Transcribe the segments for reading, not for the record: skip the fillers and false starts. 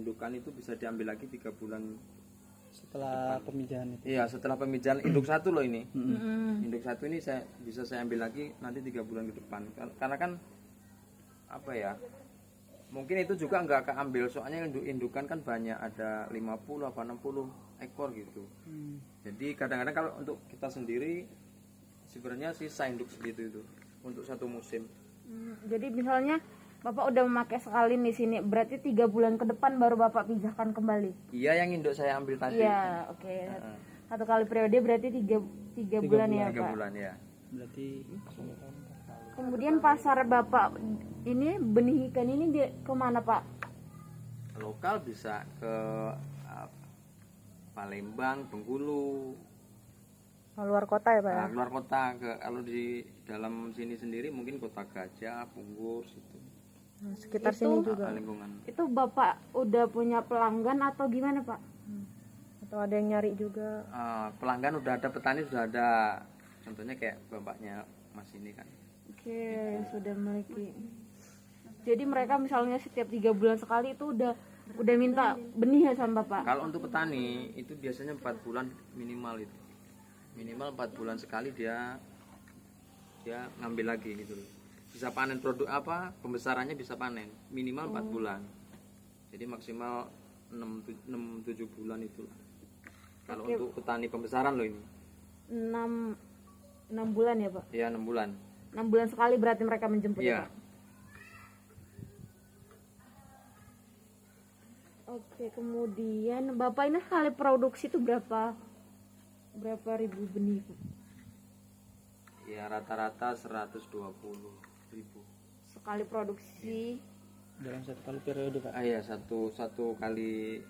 indukan itu bisa diambil lagi 3 bulan setelah pemijahan itu. iya, setelah pemijahan induk satu loh ini. Induk satu ini bisa saya ambil lagi nanti 3 bulan ke depan. Karena kan apa ya, mungkin itu juga nggak keambil, soalnya indukan kan banyak, ada 50 apa 60 ekor gitu. Jadi kadang-kadang kalau untuk kita sendiri sebenarnya sisa induk segitu itu untuk satu musim. Jadi misalnya Bapak udah memakai sekali di sini, berarti 3 bulan ke depan baru Bapak pijahkan kembali. Iya, yang induk saya ambil tadi. Iya, oke. Satu kali periode berarti 3 bulan ya 3 Pak. bulan ya. Berarti Kemudian pasar Bapak ini benih ikan ini kemana Pak? Lokal bisa ke Palembang, Bengkulu. Luar kota ya Pak ya? Nah, luar kota, kalau di dalam sini sendiri mungkin Kota Gajah, Punggur situ. Sekitar Itu- sini juga. Lingkungan. Itu Bapak udah punya pelanggan atau gimana Pak? Atau ada yang nyari juga? Pelanggan udah ada, petani sudah ada. Contohnya kayak bapaknya Mas ini kan. Oke, sudah memiliki. Jadi mereka misalnya setiap 3 bulan sekali itu udah minta benih ya sama Bapak? Kalau untuk petani itu biasanya 4 bulan minimal itu. Minimal 4 bulan sekali dia ngambil lagi gitu loh. Bisa panen produk apa, pembesarannya bisa panen minimal 4 bulan. Jadi maksimal 6-7 bulan itu. Kalau Oke. untuk petani pembesaran loh ini. 6 bulan ya Pak? Ya 6 bulan. 6 bulan sekali berarti mereka menjemput ya Iya. Pak? Oke, kemudian Bapak ini sekali produksi itu berapa ribu benih Pak? Ya rata-rata 120.000. Sekali produksi dalam satu kali periode Pak. Iya, satu kali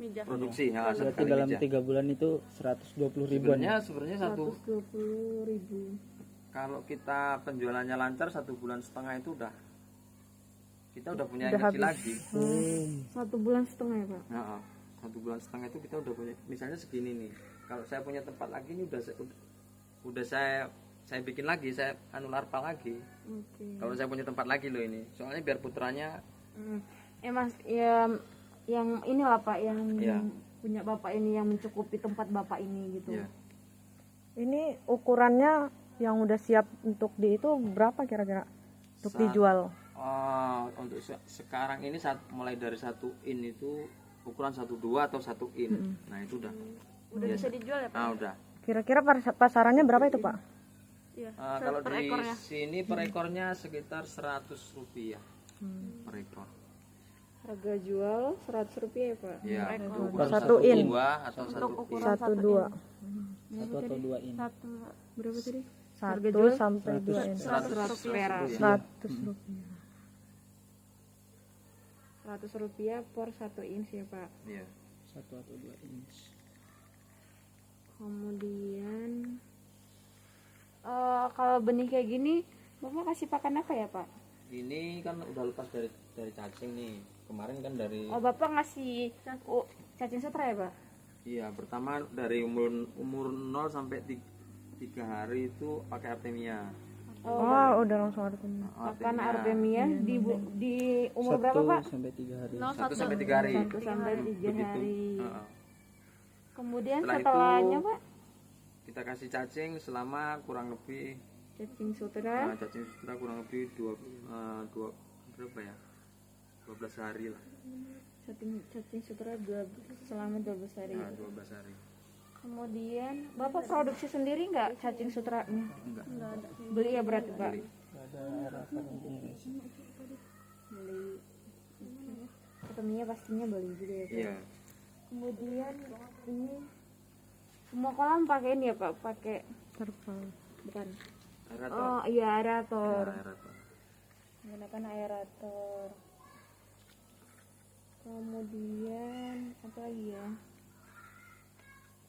mijah produksi ya, satu Berarti kali dalam mijah. 3 bulan itu 120 ribuan. Sebenarnya satu 120.000. kalau kita penjualannya lancar 1,5 bulan itu kita udah punya Udah energi habis. lagi. 1,5 bulan ya Pak? Nah, 1,5 bulan itu kita udah punya, misalnya segini nih. Kalau saya punya tempat lagi ini udah saya bikin lagi, saya larpa lagi. Oke. Kalau saya punya tempat lagi loh ini, soalnya biar putranya. Mas ya, yang inilah Pak yang Iya. punya Bapak ini yang mencukupi tempat Bapak ini gitu. Ya, Ini ukurannya yang udah siap untuk itu berapa kira-kira? Untuk Saat- dijual? untuk sekarang ini mulai dari 1 in itu ukuran 1,2 atau 1 in. Nah itu udah Bisa dijual ya Pak? udah. Kira-kira pasarannya berapa itu Pak? Iya. Kalau di sini per ekornya sekitar 100 rupiah per ekor. Harga jual 100 rupiah ya Pak? Ya, untuk ukuran Satu in. 1,2 atau 1 in. 1-2. 1 atau 2 in. Berapa tadi? 1 sampai 2 in. 100 perak. 100 rupiah. 100 rupiah per 1 inch ya Pak. Iya. 1 atau 2 inch. Kemudian kalau benih kayak gini Bapak kasih pakan apa ya Pak? Ini kan udah lepas dari cacing nih. Kemarin kan dari Oh Bapak ngasih cacing sutra ya Pak? iya, pertama dari umur 0 sampai 3 hari itu pakai Artemia. Oh, udah langsung ada temen. Pakan Artemia di umur berapa Pak? 1 sampai 3 hari. 1 sampai 3 hari. 1 sampai 3 Begitu. hari. Heeh. Kemudian Setelah setelahnya itu- Pak, Kita kasih cacing selama kurang lebih cacing sutra. cacing sutra kurang lebih 2 berapa ya? 12 hari lah. Cacing sutra selama 12 hari. Nah, 12 hari. Kemudian Bapak produksi sendiri nggak cacing sutranya? Enggak. Beli ya berarti Pak? Beli. Ada harapan untuk Indonesia. Beli. Ketemunya pastinya beli juga ya Pak? Iya. Kemudian ini semua kolam pakai ini ya Pak? Pakai terpal? Bukan? Aerator. Oh iya aerator. Ya, aerator. Menggunakan aerator. Kemudian apa lagi ya?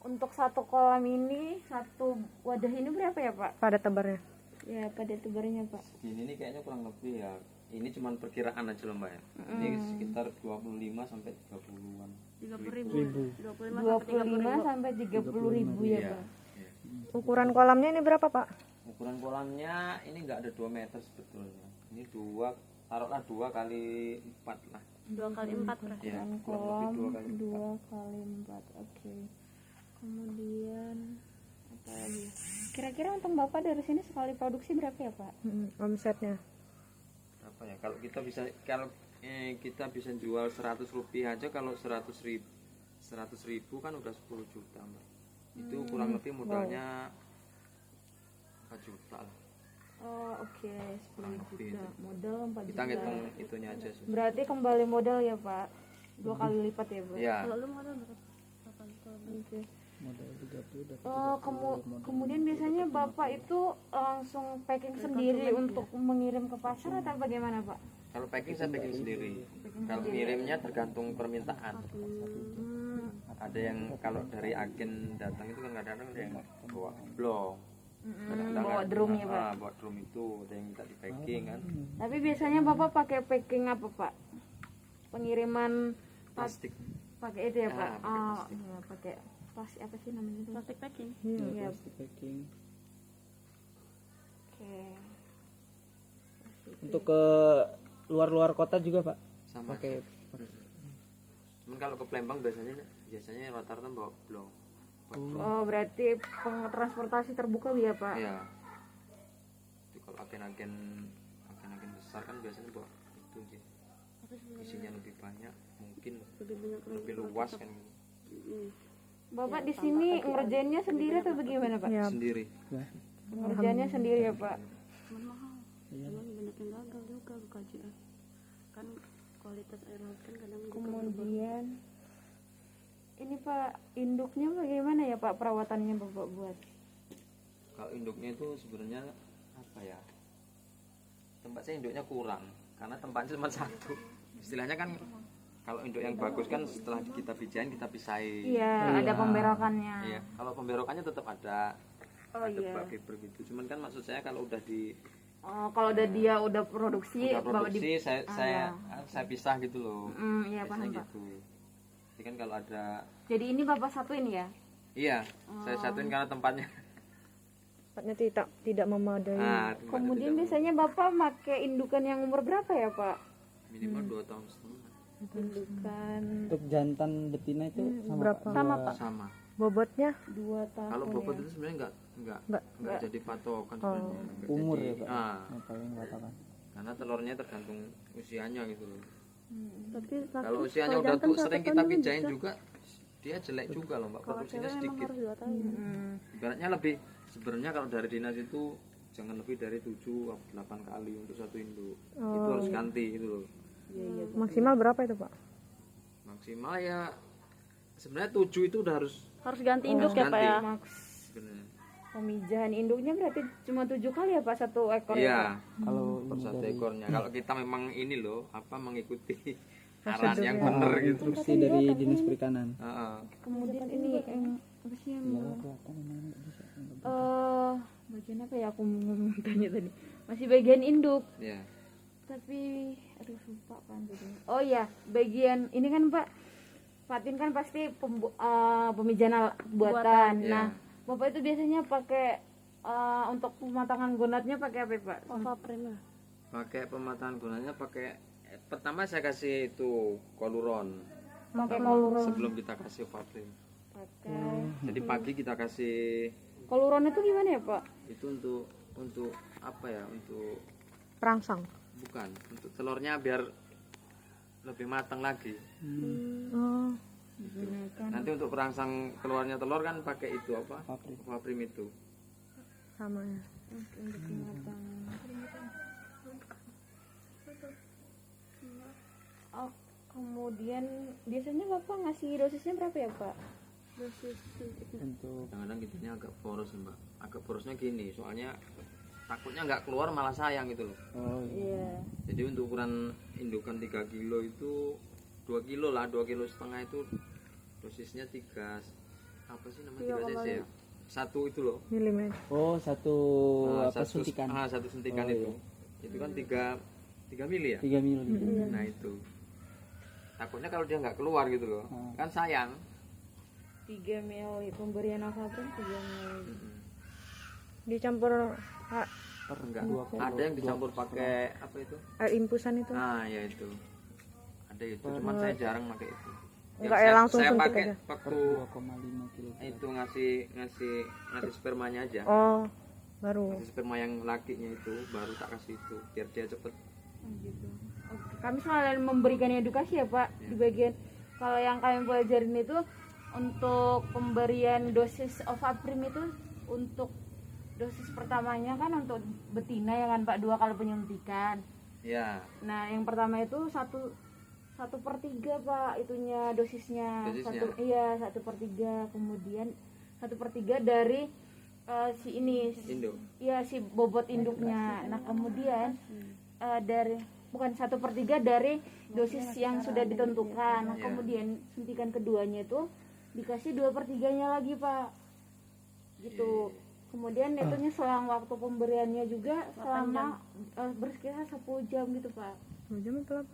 Untuk satu kolam ini, satu wadah ini berapa ya Pak? Pada tebarnya. Ya pada tebarnya Pak. Ini nih kayaknya kurang lebih ya. Ini cuma perkiraan aja loh Mbak ya. Ini sekitar 25 sampai 30-an. 25 sampai 30 ribu ya Iya. Pak. Iya. Ukuran kolamnya ini berapa Pak? Ukuran kolamnya ini enggak ada 2 meter sebetulnya. Ini 2 taruhlah 2 kali 4 lah. 2 kali 4 berarti. Ya, kurang kolam lebih 2 kali 4. 2 kali 4. Oke. Kemudian apa lagi? Kira-kira untung Bapak dari sini sekali produksi berapa ya, Pak? Omsetnya. Apa ya? Kalau kita bisa jual 100 rupiah aja, kalau 100 ribu kan udah 10 juta, Mbak. Itu kurang lebih modalnya 4 juta lah. Oh, oke, 10 lebih juta. itu. Modal 4 Kita juta. ngitung itunya aja sih. Berarti kembali modal ya, Pak? 2 kali lipat ya, Bu? Ya, Kalau lu modal berapa? Oke. Modal 30 dapat Kemudian biasanya Bapak itu langsung packing sendiri untuk mengirim ke pasar atau bagaimana, Pak? kalau packing saya packing sendiri. Kalau ngirimnya tergantung permintaan. Ada yang kalau dari agen datang itu kan kadang-kadang ada yang bawa blong. Kadang-kadang Bawa drum ya, Pak? bawa drum itu ada yang minta di packing kan. Tapi biasanya Bapak pakai packing apa, Pak? Pengiriman Plastik. pakai itu ya, Pak? pakai plastik. Iya, pakai plastik apa sih namanya itu? Plastik packing. Iya. plastik packing. Oke. Untuk ke luar kota juga Pak Sama. pakai Cuman kalau ke Palembang biasanya rata-rata bawa blong. Oh, berarti transportasi terbuka ya, Pak? Iya. Jadi kalau agen-agen besar kan biasanya bawa itu sih. Isinya lebih banyak, mungkin lebih luas kan. Bapak di sini ngerjainnya sendiri atau bagaimana, Pak? Ya, Sendiri. Ngerjainnya sendiri ya, Pak? Cuman mahal. Cuman banyak yang gagal juga buka aja. Kan kualitas air laut kan kadang juga Kemudian ini Pak, induknya bagaimana ya, Pak, perawatannya Bapak buat? Kalau induknya itu sebenarnya apa ya? Tempat saya induknya kurang karena tempatnya cuma satu. Istilahnya kan kalau induk yang bagus kan setelah kita pijain kita pisahin. Iya, ada pemberokannya. Iya. Kalau pemberokannya tetap ada. Oh ada iya. fiber gitu. Cuman kan maksud saya kalau udah Oh, kalau dia udah produksi, Bapak produksi saya pisah gitu loh. iya paham, Biasanya Pak. gitu. Jadi kan kalau ada Jadi ini Bapak satuin ya? iya, saya satuin karena tempatnya. tempatnya tidak memadai. Tempatnya Kemudian tidak- biasanya Bapak pakai indukan yang umur berapa ya, Pak? minimal 2 tahun setengah. Indukan untuk jantan betina itu sama berapa? Pak? sama, Dua- Pak. Sama. 2 Bobotnya tahun. Kalau bobot ya. itu sebenarnya Nggak. enggak jadi patokan sebenarnya. Nggak umur jadi- ya Pak Ah, yang paling patokan. karena telurnya tergantung usianya gitu loh. tapi Kalau usianya udah tuh sering kita pijain juga dia jelek juga loh, Mbak. Produksinya sedikit. 2 tahun. Ibaratnya lebih sebenarnya kalau dari dinas itu jangan lebih dari 7 atau 8 kali untuk satu induk. Itu harus ganti itu loh. maksimal berapa itu, Pak? Maksimal ya sebenarnya 7 itu udah harus Harus ganti induk ya, Pak ya. sebenarnya. Pemijahan induknya berarti cuma 7 kali ya, Pak, satu ekor ya, Pak? Iya. Kalau Per ini satu dari ekornya. Kalau kita memang ini loh, apa mengikuti arahan yang benar gitu. instruksi dari dinas perikanan. Heeh. Kemudian ini apa sih yang Kelihatan ini bisa. bagian apa ya aku mau tanya tadi? Masih bagian induk. Iya. Tapi aduh lupa kan jadinya. Oh iya, bagian ini kan Pak Fatin kan pasti pemijahan buatan. Iya. Nah, Bapak itu biasanya pakai untuk pematangan gonatnya pakai apa, Pak? Apa prima? Pakai pematangan gunanya pertama saya kasih itu koluron Pakai koluron. sebelum kita kasih fabrik. Pakai Jadi pagi kita kasih koluron itu gimana ya, Pak? itu untuk apa ya? Untuk Perangsang. bukan, untuk telurnya biar lebih matang lagi. Oh, Nanti untuk perangsang keluarnya telur kan pakai itu apa? Fabrik. Fabrim itu. sama ya. Untuk pematangan. Oh, kemudian biasanya Bapak ngasih dosisnya berapa ya, Pak? Dosis suntiknya. Untuk Kadang-kadang gitunya agak boros sih, Mbak. Agak borosnya gini, soalnya takutnya nggak keluar malah sayang gitu loh. oh Iya. Jadi untuk ukuran indukan 3 kilo itu 2 kilo lah, 2 kilo setengah itu dosisnya 3 apa sih namanya 3 cc ya? Satu itu loh. Milimeter. oh satu apa satu suntikan satu suntikan Oh, itu. Itu kan 3 mili ya? 3 mili. Nah itu. Takutnya kalau dia nggak keluar gitu loh. Kan sayang. 3 ml pemberian Alfabrin 3 ml. Dicampur enggak. Ada yang dicampur pakai apa itu? Air infusan itu. Nah, ya itu. Ada itu, cuman saya jarang pakai itu. Enggak ya, langsung saya suntik pakai aja. waktu 2,5 kilo. itu ngasih spermanya aja. Oh, baru. Ngasih sperma yang lakinya itu baru tak kasih itu biar dia cepet. Oh, gitu. Oke. Kami selalu memberikan edukasi ya Pak di bagian kalau yang kami pelajarin itu untuk pemberian dosis ovaprim itu untuk dosis pertamanya kan untuk betina ya kan Pak 2 kali penyuntikan. Ya, Nah yang pertama itu 1/3 Pak itunya dosisnya. Dosisnya? 1/3 kemudian 1/3 dari si ini Indo. ya si bobot induknya. Nah kemudian dari bukan 1/3 dari dosis yang sudah ditentukan. Nah Ya. kemudian suntikan keduanya itu dikasih 2/3-nya lagi Pak gitu. Kemudian itunya selang waktu pemberiannya juga selama bersekitar 10 jam gitu Pak. 2 jam atau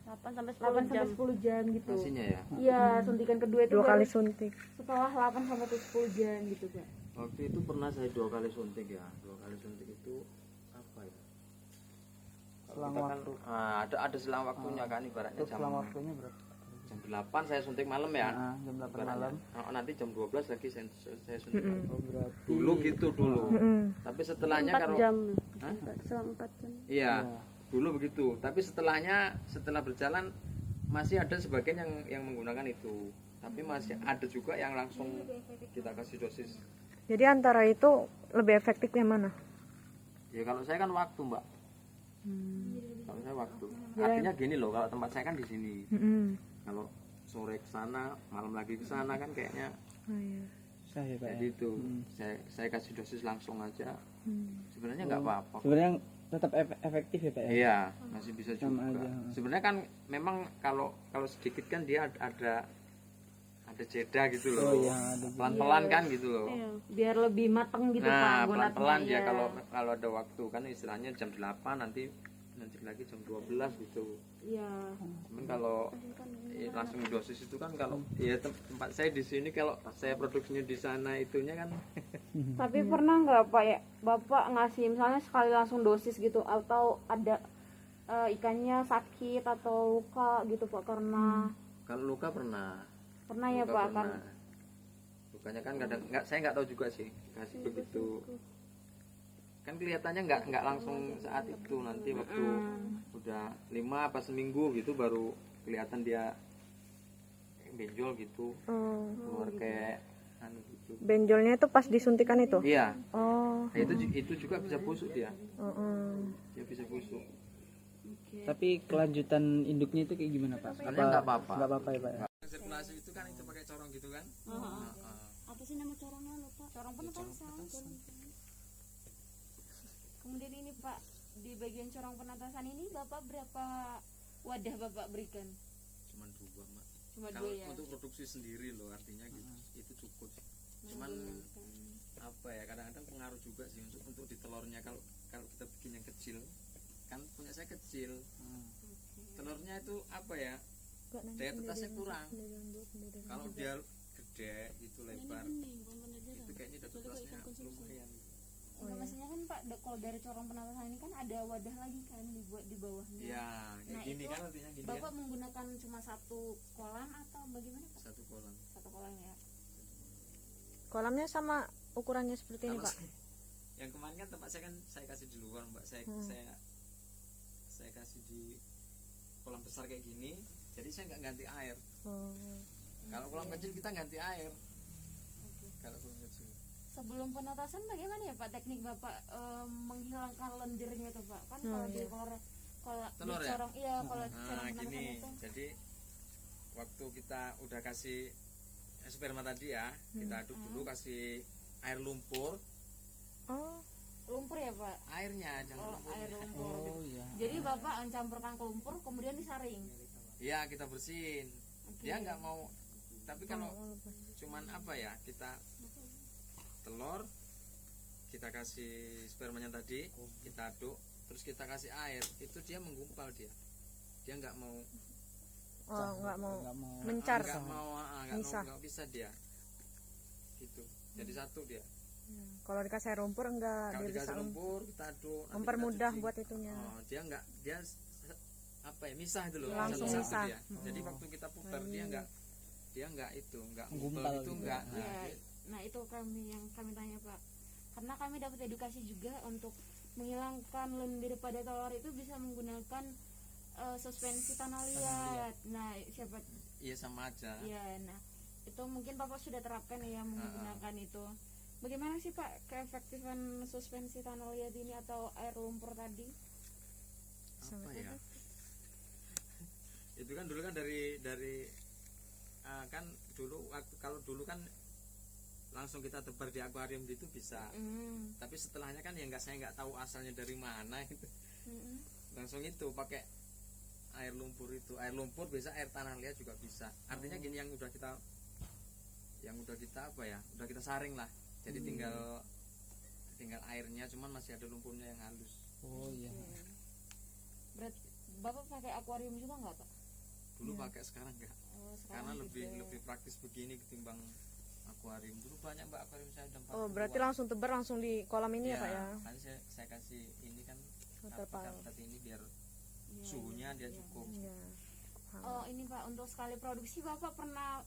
8 sampai 8 10 jam. sampai 10 jam gitu. Nasinya ya. Iya, suntikan kedua itu 2 kali baru suntik. setelah 8 sampai 10 jam gitu Pak. Waktu itu pernah saya 2 kali suntik ya. 2 kali suntik itu apa ya? Kalau Selang kita kan, waktu. ada selang waktunya kan ibaratnya Itu selang waktunya berapa? jam 8 saya suntik malam ya. Nah, jam 8 Ibaratnya. malam. Nanti jam 12 lagi saya suntik. Oh, berarti Dulu gitu dulu. Tapi setelahnya 4 kalau jam. Hah? Selang 4 jam. Iya, dulu begitu. Tapi setelah berjalan masih ada sebagian yang menggunakan itu. Tapi masih ada juga yang langsung kita kasih dosis. Jadi antara itu lebih efektif yang mana? Ya kalau saya kan waktu, Mbak. Kalau saya waktu. Artinya gini loh, kalau tempat saya kan di sini. Kalau sore ke sana, malam lagi ke sana kan kayaknya Oh, iya. susah ya Pak. jadi itu. Saya kasih dosis langsung aja. Sebenarnya nggak apa-apa. Sebenarnya tetap efektif ya Pak ya. Iya, masih bisa Sama juga. aja. Sebenarnya kan memang kalau sedikit kan dia ada jeda gitu loh. Oh iya, ada jeda. Pelan-pelan kan gitu loh. Iya. Biar lebih mateng gitu Pak Nah, gunatnya. pelan-pelan ya Iya. kalau ada waktu kan istilahnya jam 8 nanti lagi jam 12 gitu. Iya. Cuman kalau langsung dosis itu kan kalau ya tempat saya di sini kalau saya produksinya di sana itunya kan Tapi pernah nggak Pak ya Bapak ngasih misalnya sekali langsung dosis gitu atau ada ikannya sakit atau luka gitu Pak karena kalau luka pernah. pernah ya Luka Pak kan. pernah. Lukanya kan kadang saya nggak tahu juga sih kasih begitu. Kan kelihatannya nggak langsung saat itu, nanti waktu udah 5 apa seminggu gitu baru kelihatan dia benjol gitu, keluar kayak anu gitu. Benjolnya itu pas disuntikan itu? Iya. Oh. Nah, itu juga bisa busuk dia. Dia bisa busuk. Tapi kelanjutan induknya itu kayak gimana Pak? Sebenarnya nggak apa-apa. Nggak apa-apa ya Pak ya. Sirkulasi itu kan itu pakai corong gitu kan. Apa sih nama corongnya lupa? Corong penetasan. Kemudian ini Pak di bagian corong penetasan ini Bapak berapa wadah Bapak berikan? Cuman 2, Mbak. Cuma Kalau 2 ya. untuk produksi sendiri loh artinya gitu. Itu cukup. Cuman apa ya, kadang-kadang pengaruh juga sih untuk di telurnya. Kalau kita bikin yang kecil kan punya saya kecil, telurnya itu apa ya, daya tetasnya kurang. Kalau dia gede gitu lebar itu kayaknya daya tetasnya lumayan. Informasinya kan Pak kalau dari corong penetasan ini kan ada wadah lagi kan dibuat di bawahnya. Ya kayak Nah, gini itu kan artinya gini Bapak kan, menggunakan cuma 1 kolam atau bagaimana Pak? 1 kolam. 1 kolam ya. Kolamnya sama ukurannya seperti ini Kalau Pak? yang kemarin kan tempat saya kan saya kasih di luar, Mbak. Saya kasih di kolam besar kayak gini, jadi saya nggak ganti air. Kalau kolam kecil kita ganti air. Kalau kolam kecil Sebelum penetasan bagaimana ya Pak teknik Bapak menghilangkan lendirnya itu Pak? Kan kalau di Telur di ya? corong iya kalau corong nah penetasan gini, itu. jadi waktu kita udah kasih sperma tadi ya, kita aduk dulu, kasih air lumpur. Lumpur ya Pak? Airnya jangan Oh, lumpur. air lumpur. Oh iya. Jadi Bapak mencampurkan ke lumpur kemudian disaring. Iya, kita bersihin. Dia nggak mau, tapi kalau cuman apa ya, kita telur, kita kasih spermanya tadi, kita aduk, terus kita kasih air, itu dia menggumpal dia nggak mau Nggak mau Nggak mau. mencar. nggak mau Misah. nggak bisa dia gitu, jadi satu dia. Kalau dikasih air lumpur enggak, Kalau dia bisa dikasih lumpur kita aduk, nanti mempermudah kita cuci. buat itunya. Oh, dia enggak, dia apa ya, misah itu loh, Langsung satu-satu misah. dia. Jadi waktu kita putar dia enggak itu, enggak Gumpal ngumpul itu gitu. enggak. Nah, Ya, dia- nah itu yang kami tanya Pak, karena kami dapat edukasi juga untuk menghilangkan lendir pada telur itu bisa menggunakan suspensi tanah liat. Nah siapa iya sama aja. ya, nah itu mungkin Bapak sudah terapkan ya menggunakan itu. Bagaimana sih Pak keefektifan suspensi tanah liat ini atau air lumpur tadi? Apa ya? Itu kan dulu kan dari kan dulu waktu kalau dulu kan langsung kita tebar di akuarium itu bisa. Tapi setelahnya kan ya saya nggak tahu asalnya dari mana itu. Langsung itu pakai air lumpur itu. Air lumpur bisa, air tanah liat juga bisa. Artinya gini, yang udah kita apa ya? Udah kita saring lah. Jadi tinggal airnya, cuman masih ada lumpurnya yang halus. Oh iya. Berarti Bapak pakai akuarium juga nggak Pak? Dulu pakai, sekarang enggak. Oh, Karena sekarang lebih praktis begini ketimbang akuarium. Dulu banyak Mbak akuarium saya ada 40. Oh, berarti langsung tebar langsung di kolam ini ya, Pak ya? Kan saya kasih ini kan Terpal. karpet ini biar suhunya dia cukup. Iya. Oh ini Pak, untuk sekali produksi Bapak pernah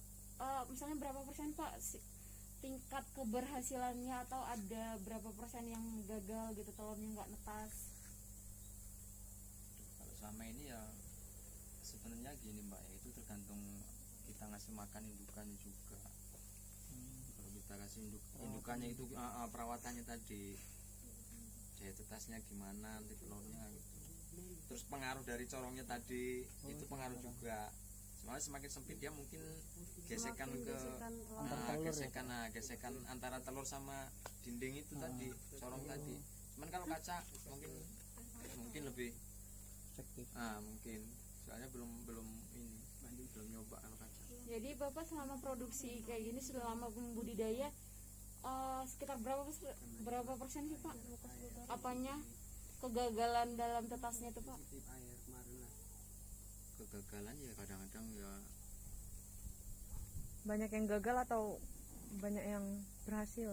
misalnya berapa persen Pak tingkat keberhasilannya, atau ada berapa persen yang gagal gitu, telurnya nggak netas? Kalau selama ini ya sebenarnya gini Mbak ya, itu tergantung kita ngasih makan indukannya juga. Kalau kita kasih indukannya itu perawatannya tadi, jahit tetasnya gimana, nanti telurnya gitu. Terus pengaruh dari corongnya tadi itu pengaruh juga. Sebenarnya semakin sempit dia mungkin gesekan gesekan antara telur sama dinding itu tadi, corong tadi. Cuman kalau kaca mungkin lebih mungkin, soalnya belum nyoba kalau kaca. Jadi Bapak selama produksi kayak gini, selama membudidaya sekitar berapa persen sih Pak apanya kegagalan dalam tetasnya itu Pak? Kegagalan ya kadang-kadang ya Banyak yang gagal atau banyak yang berhasil?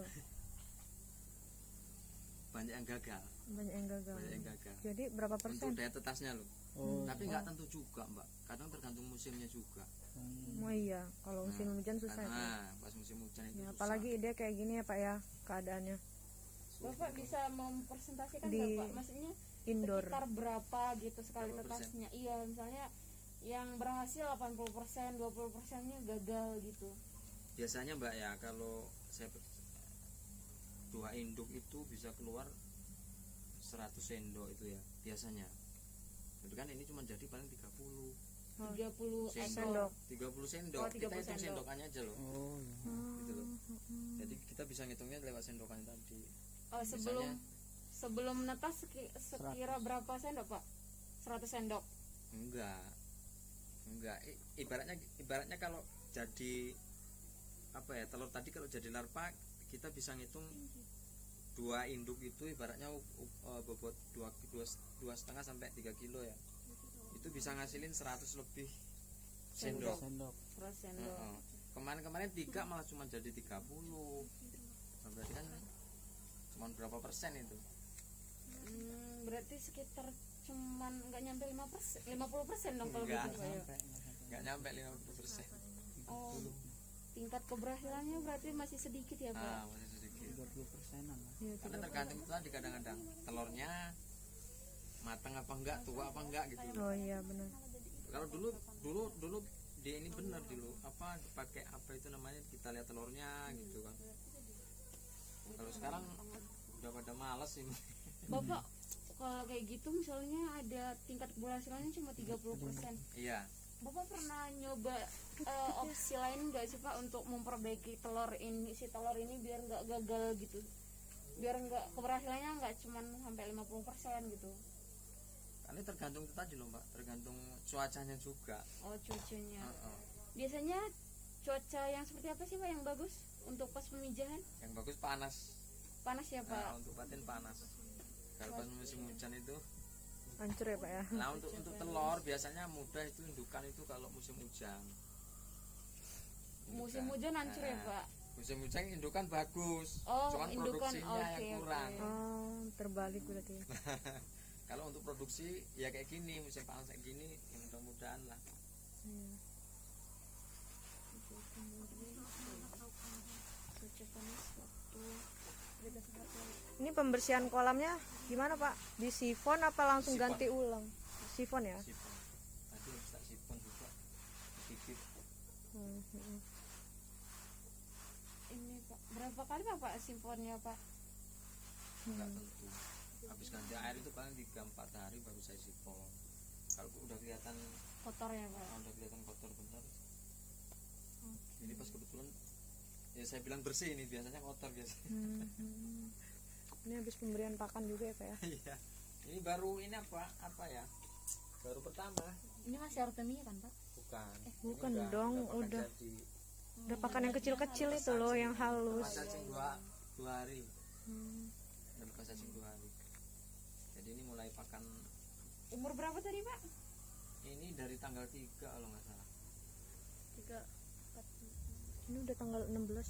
banyak yang gagal. Banyak yang gagal. Banyak yang gagal. Jadi berapa Untuk persen? daya tetasnya loh. Oh. Tapi nggak tentu juga Mbak. Kadang tergantung musimnya juga. Oh iya, kalau musim hujan susah ya, Pak. Pas musim hujan itu Ya, susah. apalagi dia kayak gini ya Pak ya keadaannya. Bapak bisa mempresentasikan Di nggak Pak? Maksudnya indoor. sekitar berapa gitu sekali Berapa persen? tetasnya? Iya, misalnya yang berhasil 80%, 20%-nya gagal gitu. Biasanya Mbak ya, kalau saya 2 induk itu bisa keluar 100 sendok itu ya biasanya. Jadi kan ini cuma jadi paling 30 30 Sendok. 30 sendok. Oh, 30 Kita hitung sendok. sendokannya aja loh. Oh iya. Gitu loh. Jadi kita bisa ngitungnya lewat sendokan tadi. Sebelum netas sekira berapa sendok Pak? 100 sendok. Enggak. Ibaratnya kalau jadi apa ya, telur tadi kalau jadi larva kita bisa ngitung 2 induk itu ibaratnya bobot 2,5 sampai 3 kilo ya. Itu bisa ngasilin 100 lebih sendok. 100 sendok. Kemarin 3 malah cuma jadi 30. Nah, berarti kan cuma berapa persen itu? Berarti sekitar cuman nggak nyampe 50% dong kalau Nggak gitu Pak ya. Nggak nyampe 50%. Oh, tingkat keberhasilannya berarti masih sedikit ya Pak? Masih sedikit. 30%-an lah. Karena tergantung itu tadi, kadang-kadang telurnya matang apa enggak, tua apa enggak gitu. Oh iya benar. Kalau dulu dia ini benar dulu apa pakai apa itu namanya, kita lihat telurnya gitu kan. Kalau sekarang udah pada malas sih. Bapak kalau kayak gitu misalnya ada tingkat keberhasilannya cuma 30%. Iya. Bapak pernah nyoba opsi lain nggak sih Pak untuk memperbaiki telur ini biar nggak gagal gitu, biar nggak keberhasilannya nggak cuma sampai 50% gitu? Karena tergantung itu tadi loh Mbak, tergantung cuacanya juga. Oh cuacanya. Biasanya Biasanya cuaca yang seperti apa sih Pak yang bagus untuk pas pemijahan? yang bagus panas. Panas ya Pak? Untuk patin panas. Kalau pas musim hujan itu, Hancur ya Pak ya. nah untuk telur biasanya mudah itu indukan itu kalau musim hujan. Musim hujan hancur ya Pak? Musim hujan indukan bagus, Oh, cuman indukan, produksinya oke, yang kurang. Oh, terbalik berarti. Kalau untuk produksi ya kayak gini, musim panas kayak gini, ya mudah-mudahan lah. Iya. Ini pembersihan kolamnya gimana Pak? Di sifon apa langsung Sifon. ganti ulang? Sifon ya? Sifon. Tadi bisa sifon juga, sedikit. Hmm. Ini Pak, berapa kali Pak simfonnya Pak? Nggak tentu. Habis ganti air itu paling 3-4 hari baru saya sifon. Kalau udah kelihatan Kotor ya Pak? udah kelihatan kotor bentar. Ini pas kebetulan ya saya bilang bersih, ini biasanya kotor biasanya. Ini habis pemberian pakan juga ya Pak ya? Iya. Ini baru ini apa ya? Baru pertama. Ini masih artemia kan Pak? Bukan. Bukan Ini dong, pakan udah. jadi. Udah pakan yang kecil-kecil itu loh, yang halus. Pas cacing dua hari. Dan pas cacing 2 hari. Jadi ini mulai pakan Umur berapa tadi Pak? ini dari tanggal 3 kalau nggak salah. 3 Ini udah tanggal 16.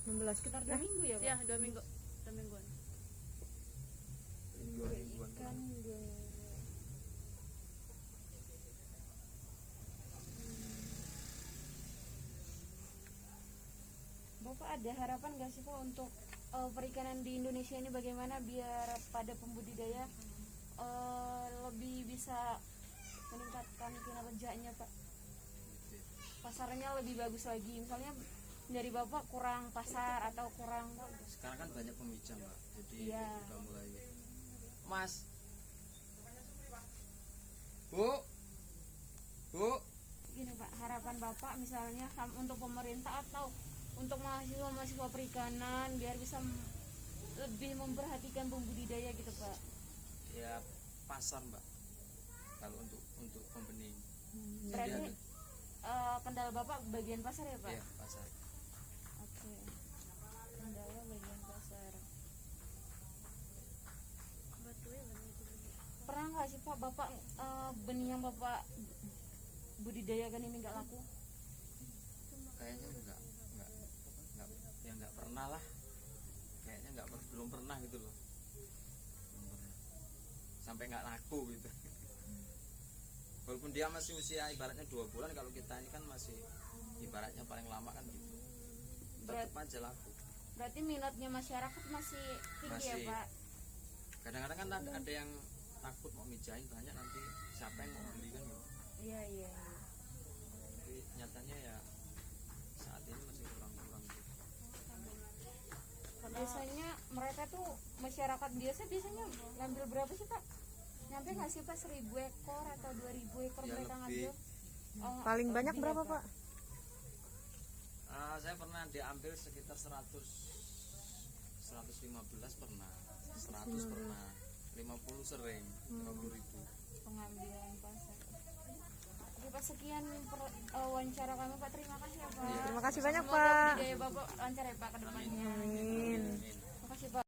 16 Sekitar 2 minggu ya Pak? ya 2 minggu 2 mingguan. 2 mingguan. Kan Bapak ada harapan nggak sih Pak untuk perikanan di Indonesia ini bagaimana biar pada pembudidaya lebih bisa meningkatkan kinerjanya Pak? Pasarnya lebih bagus lagi, misalnya dari Bapak kurang pasar atau kurang Sekarang kan banyak pemijam, Mbak. Jadi Iya. udah mulai. Mas. Bu. Bu. gini Pak, harapan Bapak misalnya untuk pemerintah atau untuk mahasiswa-mahasiswa perikanan biar bisa lebih memperhatikan pembudidaya gitu Pak. Ya pasar, Mbak. Kalau untuk company. Berarti kendala Bapak bagian pasar ya Pak? Iya, pasar. Oke. Kendala bagian pasar. Pernah nggak sih Pak Bapak benih yang Bapak budidayakan ini nggak laku? Kayaknya enggak ya enggak pernah lah. Kayaknya belum pernah gitu loh. Belum pernah. Sampai enggak laku gitu. Walaupun dia masih usia ibaratnya 2 bulan, kalau kita ini kan masih ibaratnya paling lama kan gitu. Tetap aja laku. Berarti minatnya masyarakat masih tinggi ya Masih. Pak? Kadang-kadang kan ada yang takut mau mijahin banyak, nanti siapa yang mau beli kan gitu. Iya iya. Tapi nyatanya ya saat ini masih kurang-kurang gitu. Biasanya mereka tuh masyarakat biasa biasanya ngambil berapa sih Pak? Nyampe nggak sih Pak 1.000 ekor atau 2.000 ekor Ya, mereka lebih. ngambil? Oh, Paling banyak lebih berapa ya, Pak? Saya pernah diambil sekitar 115 pernah, 100 pernah, 50 sering, 50.000. Pengambilan pasar. Oke Pak, sekian wawancara kami Pak, terima kasih ya Pak. Terima kasih banyak Semoga Pak. budidaya Bapak lancar ya Pak ke depannya. Amin. Terima kasih Pak.